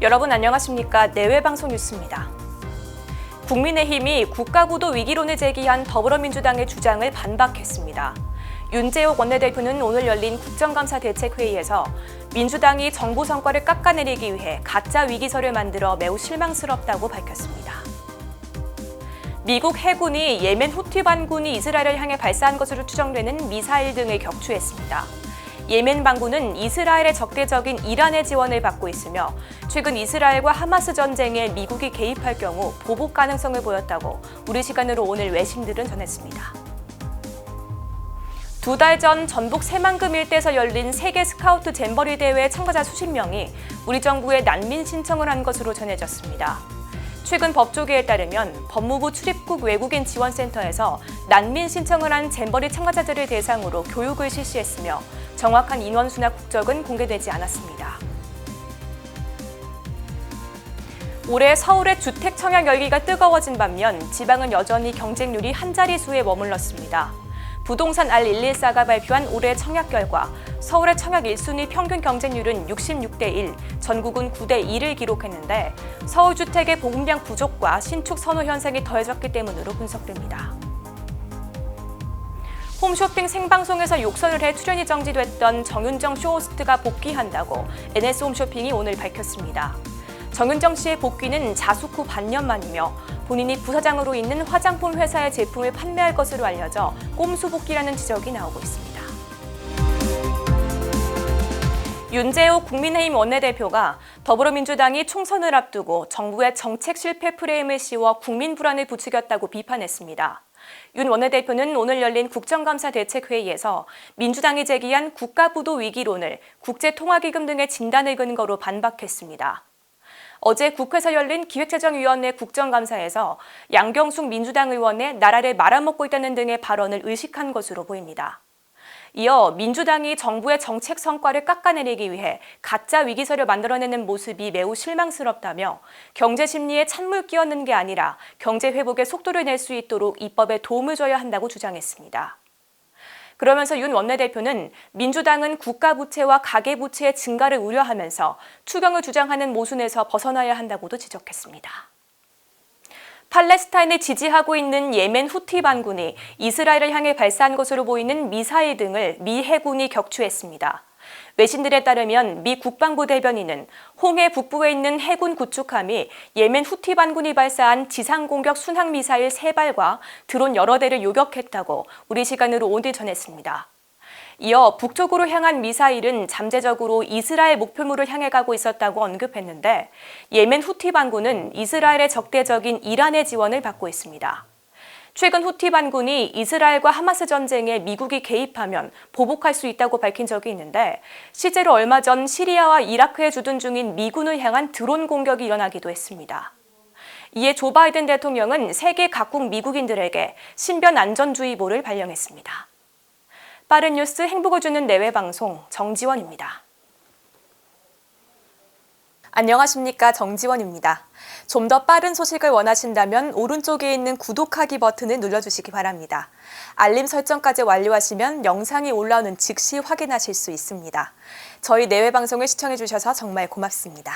여러분 안녕하십니까? 내외방송 뉴스입니다. 국민의힘이 국가구도 위기론을 제기한 더불어민주당의 주장을 반박했습니다. 윤재옥 원내대표는 오늘 열린 국정감사 대책회의에서 민주당이 정부 성과를 깎아내리기 위해 가짜 위기설을 만들어 매우 실망스럽다고 밝혔습니다. 미국 해군이 예멘 후티 반군이 이스라엘을 향해 발사한 것으로 추정되는 미사일 등을 격추했습니다. 예멘 반군은 이스라엘의 적대적인 이란의 지원을 받고 있으며 최근 이스라엘과 하마스 전쟁에 미국이 개입할 경우 보복 가능성을 보였다고 우리 시간으로 오늘 외신들은 전했습니다. 2달 전 전북 새만금 일대에서 열린 세계 스카우트 잼버리 대회 참가자 수십 명이 우리 정부에 난민 신청을 한 것으로 전해졌습니다. 최근 법조계에 따르면 법무부 출입국 외국인 지원센터에서 난민 신청을 한 잼버리 참가자들을 대상으로 교육을 실시했으며 정확한 인원수나 국적은 공개되지 않았습니다. 올해 서울의 주택 청약 열기가 뜨거워진 반면 지방은 여전히 경쟁률이 한 자릿수에 머물렀습니다. 부동산 R114가 발표한 올해 청약 결과 서울의 청약 1순위 평균 경쟁률은 66대 1, 전국은 9대 2를 기록했는데 서울 주택의 보급량 부족과 신축 선호 현상이 더해졌기 때문으로 분석됩니다. 홈쇼핑 생방송에서 욕설을 해 출연이 정지됐던 정윤정 쇼호스트가 복귀한다고 NS홈쇼핑이 오늘 밝혔습니다. 정윤정 씨의 복귀는 자숙 후 반년 만이며 본인이 부사장으로 있는 화장품 회사의 제품을 판매할 것으로 알려져 꼼수 복귀라는 지적이 나오고 있습니다. 윤재옥 국민의힘 원내대표가 더불어민주당이 총선을 앞두고 정부의 정책 실패 프레임을 씌워 국민 불안을 부추겼다고 비판했습니다. 윤 원내대표는 오늘 열린 국정감사 대책회의에서 민주당이 제기한 국가부도 위기론을 국제통화기금 등의 진단을 근거로 반박했습니다. 어제 국회에서 열린 기획재정위원회 국정감사에서 양경숙 민주당 의원의 나라를 말아먹고 있다는 등의 발언을 의식한 것으로 보입니다. 이어 민주당이 정부의 정책 성과를 깎아내리기 위해 가짜 위기설을 만들어내는 모습이 매우 실망스럽다며 경제 심리에 찬물 끼얹는 게 아니라 경제 회복에 속도를 낼 수 있도록 입법에 도움을 줘야 한다고 주장했습니다. 그러면서 윤 원내대표는 민주당은 국가부채와 가계부채의 증가를 우려하면서 추경을 주장하는 모순에서 벗어나야 한다고도 지적했습니다. 팔레스타인을 지지하고 있는 예멘 후티 반군이 이스라엘을 향해 발사한 것으로 보이는 미사일 등을 미 해군이 격추했습니다. 외신들에 따르면 미 국방부 대변인은 홍해 북부에 있는 해군 구축함이 예멘 후티 반군이 발사한 지상공격 순항미사일 3발과 드론 여러 대를 요격했다고 우리 시간으로 오늘 전했습니다. 이어 북쪽으로 향한 미사일은 잠재적으로 이스라엘 목표물을 향해 가고 있었다고 언급했는데 예멘 후티 반군은 이스라엘의 적대적인 이란의 지원을 받고 있습니다. 최근 후티 반군이 이스라엘과 하마스 전쟁에 미국이 개입하면 보복할 수 있다고 밝힌 적이 있는데 실제로 얼마 전 시리아와 이라크에 주둔 중인 미군을 향한 드론 공격이 일어나기도 했습니다. 이에 조 바이든 대통령은 세계 각국 미국인들에게 신변 안전주의보를 발령했습니다. 빠른 뉴스 행복을 주는 내외방송 정지원입니다. 안녕하십니까? 정지원입니다. 좀 더 빠른 소식을 원하신다면 오른쪽에 있는 구독하기 버튼을 눌러주시기 바랍니다. 알림 설정까지 완료하시면 영상이 올라오는 즉시 확인하실 수 있습니다. 저희 내외방송을 시청해주셔서 정말 고맙습니다.